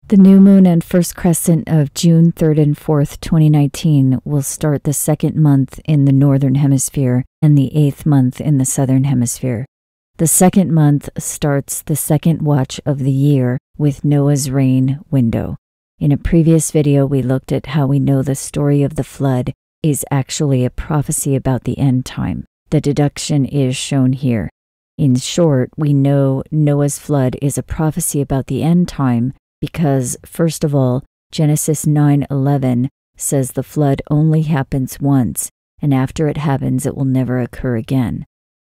The new moon and first crescent of June 3rd and 4th, 2019 will start the second month in the northern hemisphere and the 8th month in the southern hemisphere. The second month starts the second watch of the year with Noah's rain window. In a previous video, we looked at how we know the story of the flood is actually a prophecy about the end time. The deduction is shown here. In short, we know Noah's flood is a prophecy about the end time because, first of all, Genesis 9:11 says the flood only happens once, and after it happens, it will never occur again.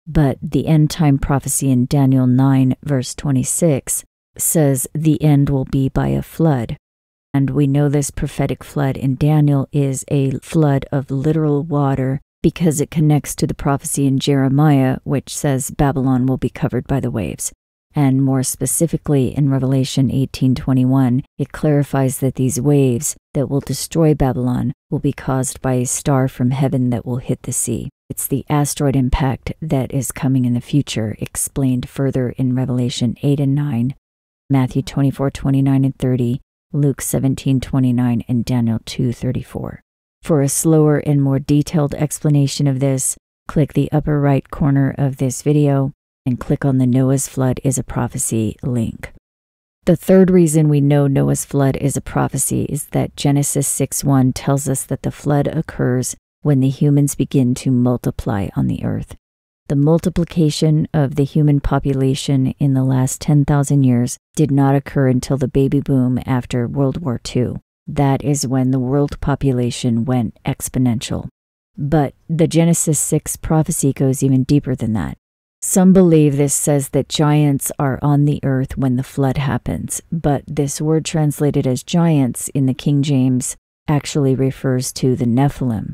But the end time prophecy in Daniel 9, verse 26, says the end will be by a flood. And we know this prophetic flood in Daniel is a flood of literal water because it connects to the prophecy in Jeremiah, which says Babylon will be covered by the waves. And more specifically in Revelation 18:21, it clarifies that these waves that will destroy Babylon will be caused by a star from heaven that will hit the sea. It's the asteroid impact that is coming in the future, explained further in Revelation 8 and 9, Matthew 24:29 and 30, Luke 17:29, and Daniel 2:34. For a slower and more detailed explanation of this, click the upper right corner of this video and click on the Noah's Flood is a Prophecy link. The third reason we know Noah's flood is a prophecy is that Genesis 6:1 tells us that the flood occurs when the humans begin to multiply on the earth. The multiplication of the human population in the last 10,000 years did not occur until the baby boom after World War II. That is when the world population went exponential. But the Genesis 6 prophecy goes even deeper than that. Some believe this says that giants are on the earth when the flood happens, but this word translated as giants in the King James actually refers to the Nephilim.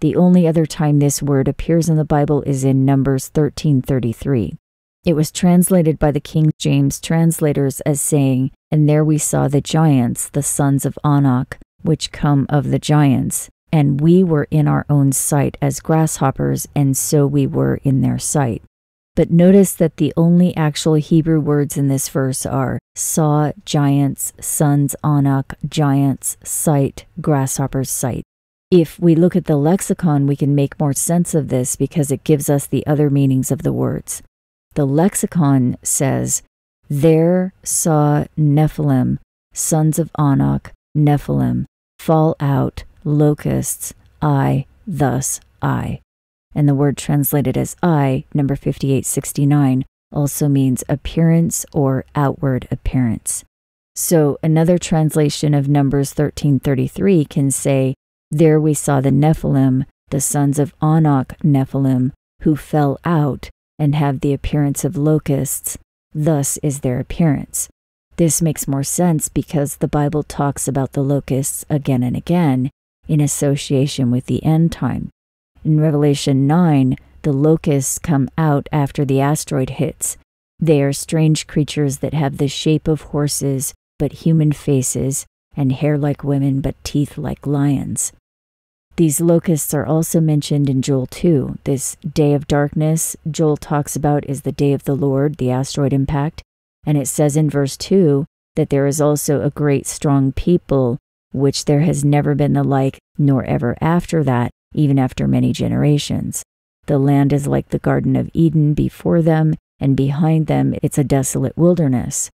The only other time this word appears in the Bible is in Numbers 13:33. It was translated by the King James translators as saying, "And there we saw the giants, the sons of Anak, which come of the giants, and we were in our own sight as grasshoppers, and so we were in their sight." But notice that the only actual Hebrew words in this verse are saw, giants, sons, Anak, giants, sight, grasshoppers, sight. If we look at the lexicon, we can make more sense of this because it gives us the other meanings of the words. The lexicon says, there saw Nephilim, sons of Anak, Nephilim, fall out, locusts, I, thus I. And the word translated as I, number 5869, also means appearance or outward appearance. So another translation of Numbers 13:33 can say, there we saw the Nephilim, the sons of Anak Nephilim, who fell out and have the appearance of locusts. Thus is their appearance. This makes more sense because the Bible talks about the locusts again and again in association with the end time. In Revelation 9, the locusts come out after the asteroid hits. They are strange creatures that have the shape of horses but human faces, and hair like women but teeth like lions. These locusts are also mentioned in Joel 2. This day of darkness Joel talks about is the day of the Lord, the asteroid impact, and it says in verse 2 that there is also a great strong people, which there has never been the like, nor ever after that, even after many generations. The land is like the Garden of Eden before them, and behind them it's a desolate wilderness.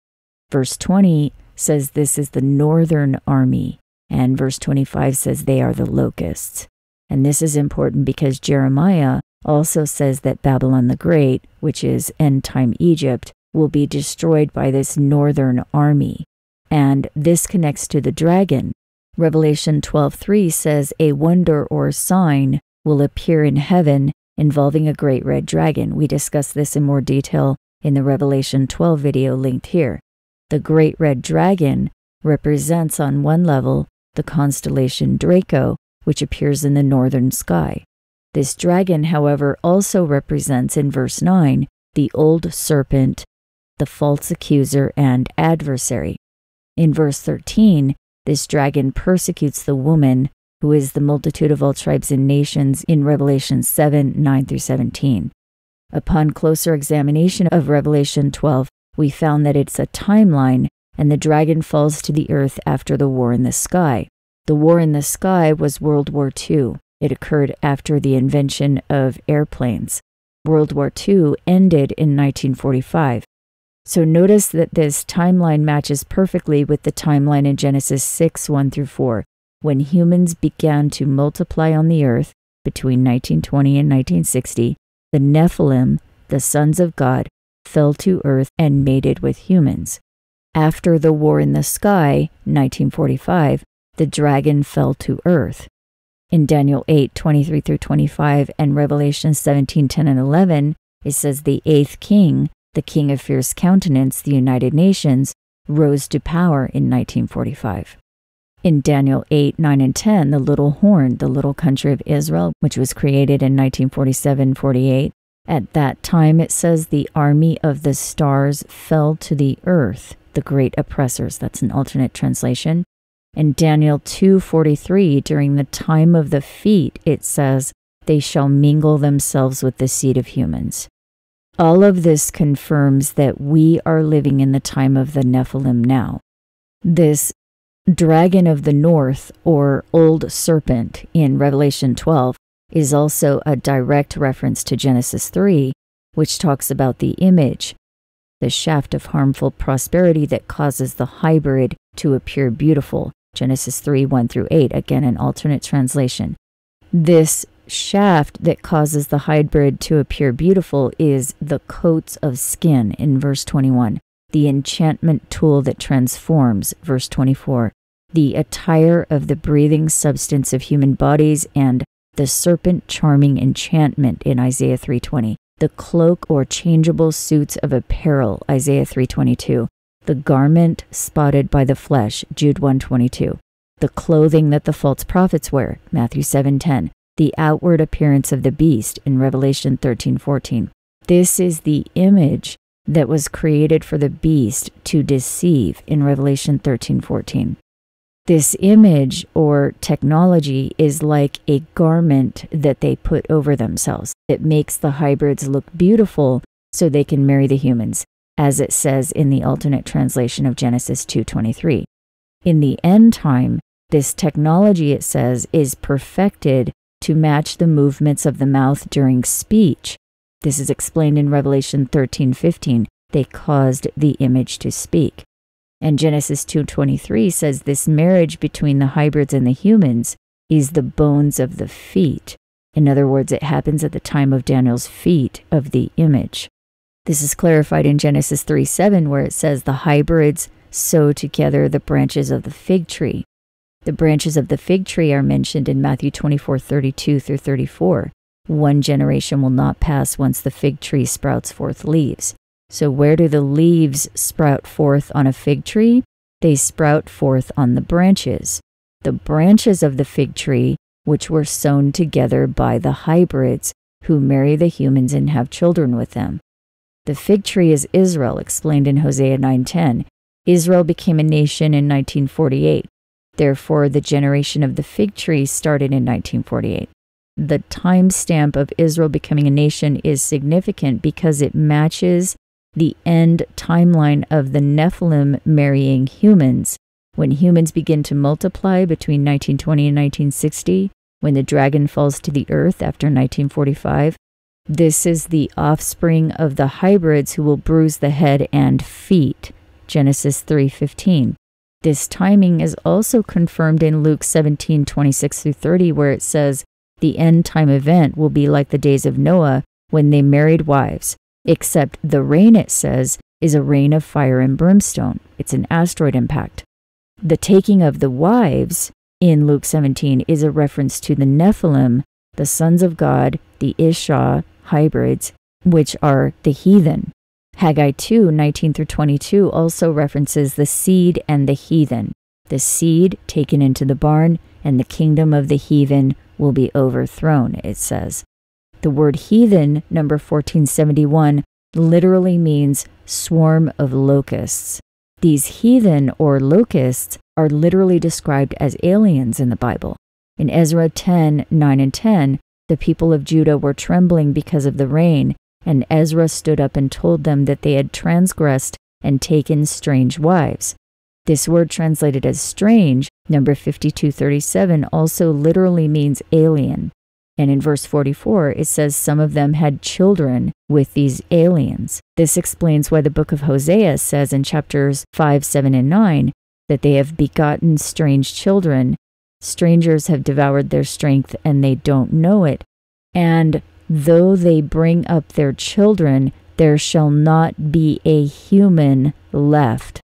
Verse 20 says this is the northern army, and verse 25 says they are the locusts. And this is important because Jeremiah also says that Babylon the Great, which is end-time Egypt, will be destroyed by this northern army. And this connects to the dragon. Revelation 12:3 says a wonder or sign will appear in heaven involving a great red dragon. We discussed this in more detail in the Revelation 12 video linked here. The great red dragon represents on one level the constellation Draco, which appears in the northern sky. This dragon, however, also represents in verse 9 the old serpent, the false accuser and adversary. In verse 13, this dragon persecutes the woman, who is the multitude of all tribes and nations in Revelation 7:9-17. Upon closer examination of Revelation 12, we found that it's a timeline and the dragon falls to the earth after the war in the sky. The war in the sky was World War II. It occurred after the invention of airplanes. World War II ended in 1945. So notice that this timeline matches perfectly with the timeline in Genesis 6:1-4, when humans began to multiply on the earth between 1920 and 1960. The Nephilim, the sons of God, fell to earth and mated with humans. After the war in the sky, 1945, the dragon fell to earth. In Daniel 8:23-25 and Revelation 17:10 and 11, it says the eighth king, the king of fierce countenance, the United Nations, rose to power in 1945. In Daniel 8:9 and 10, the little horn, the little country of Israel, which was created in 1947-48, at that time it says the army of the stars fell to the earth, the great oppressors. That's an alternate translation. In Daniel 2:43, during the time of the feet, it says, they shall mingle themselves with the seed of humans. All of this confirms that we are living in the time of the Nephilim now. This dragon of the north, or old serpent, in Revelation 12, is also a direct reference to Genesis 3, which talks about the image, the shaft of harmful prosperity that causes the hybrid to appear beautiful. Genesis 3:1-8, again an alternate translation. This shaft that causes the hybrid to appear beautiful is the coats of skin in verse 21, the enchantment tool that transforms, verse 24, the attire of the breathing substance of human bodies, and the serpent charming enchantment in Isaiah 3:20, the cloak or changeable suits of apparel, Isaiah 3:22, the garment spotted by the flesh, Jude 1:22, the clothing that the false prophets wear, Matthew 7:10, the outward appearance of the beast in Revelation 13:14. This is the image that was created for the beast to deceive in Revelation 13:14. This image or technology is like a garment that they put over themselves. It makes the hybrids look beautiful so they can marry the humans, as it says in the alternate translation of Genesis 2:23. In the end time, this technology, it says, is perfected to match the movements of the mouth during speech. This is explained in Revelation 13:15. They caused the image to speak. And Genesis 2:23 says this marriage between the hybrids and the humans is the bones of the feet. In other words, it happens at the time of Daniel's feet of the image. This is clarified in Genesis 3:7, where it says the hybrids sew together the branches of the fig tree. The branches of the fig tree are mentioned in Matthew 24:32-34. One generation will not pass once the fig tree sprouts forth leaves. So where do the leaves sprout forth on a fig tree? They sprout forth on the branches. The branches of the fig tree, which were sewn together by the hybrids who marry the humans and have children with them. The fig tree is Israel, explained in Hosea 9:10. Israel became a nation in 1948. Therefore, the generation of the fig tree started in 1948. The timestamp of Israel becoming a nation is significant because it matches the end timeline of the Nephilim marrying humans. When humans begin to multiply between 1920 and 1960, when the dragon falls to the earth after 1945, this is the offspring of the hybrids who will bruise the head and feet. Genesis 3:15. This timing is also confirmed in Luke 17:26-30, where it says, the end time event will be like the days of Noah when they married wives, except the rain, it says, is a rain of fire and brimstone. It's an asteroid impact. The taking of the wives in Luke 17 is a reference to the Nephilim, the sons of God, the Ishah hybrids, which are the heathen. Haggai 2:19-22 also references the seed and the heathen. The seed taken into the barn, and the kingdom of the heathen will be overthrown, it says. The word heathen, number 1471, literally means swarm of locusts. These heathen or locusts are literally described as aliens in the Bible. In Ezra 10:9 and 10, the people of Judah were trembling because of the rain, and Ezra stood up and told them that they had transgressed and taken strange wives. This word translated as strange, number 5237, also literally means alien. And in verse 44, it says some of them had children with these aliens. This explains why the book of Hosea says in chapters 5, 7, and 9 that they have begotten strange children. Strangers have devoured their strength and they don't know it. And though they bring up their children, there shall not be a human left.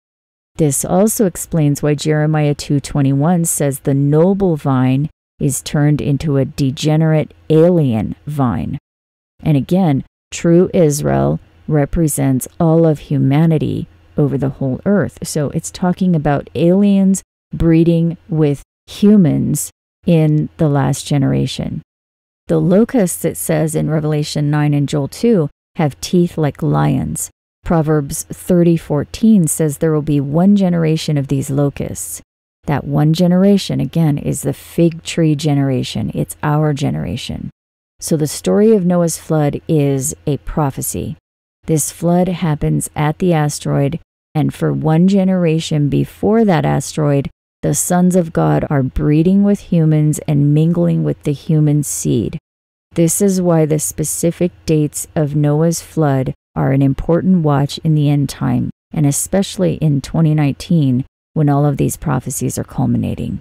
This also explains why Jeremiah 2:21 says the noble vine is turned into a degenerate alien vine. And again, true Israel represents all of humanity over the whole earth. So it's talking about aliens breeding with humans in the last generation. The locusts, it says in Revelation 9 and Joel 2, have teeth like lions. Proverbs 30:14 says there will be one generation of these locusts. That one generation, again, is the fig tree generation. It's our generation. So the story of Noah's flood is a prophecy. This flood happens at the asteroid, and for one generation before that asteroid, the sons of God are breeding with humans and mingling with the human seed. This is why the specific dates of Noah's flood are an important watch in the end time, and especially in 2019, when all of these prophecies are culminating.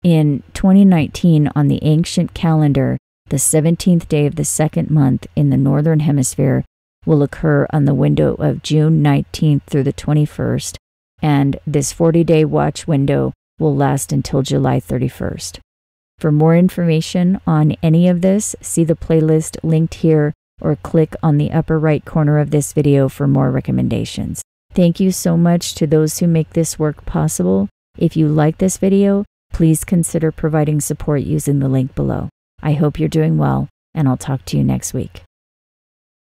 In 2019, on the ancient calendar, the 17th day of the second month in the Northern Hemisphere will occur on the window of June 19th through the 21st, and this 40-day watch window will last until July 31st. For more information on any of this, see the playlist linked here or click on the upper right corner of this video for more recommendations. Thank you so much to those who make this work possible. If you like this video, please consider providing support using the link below. I hope you're doing well, and I'll talk to you next week.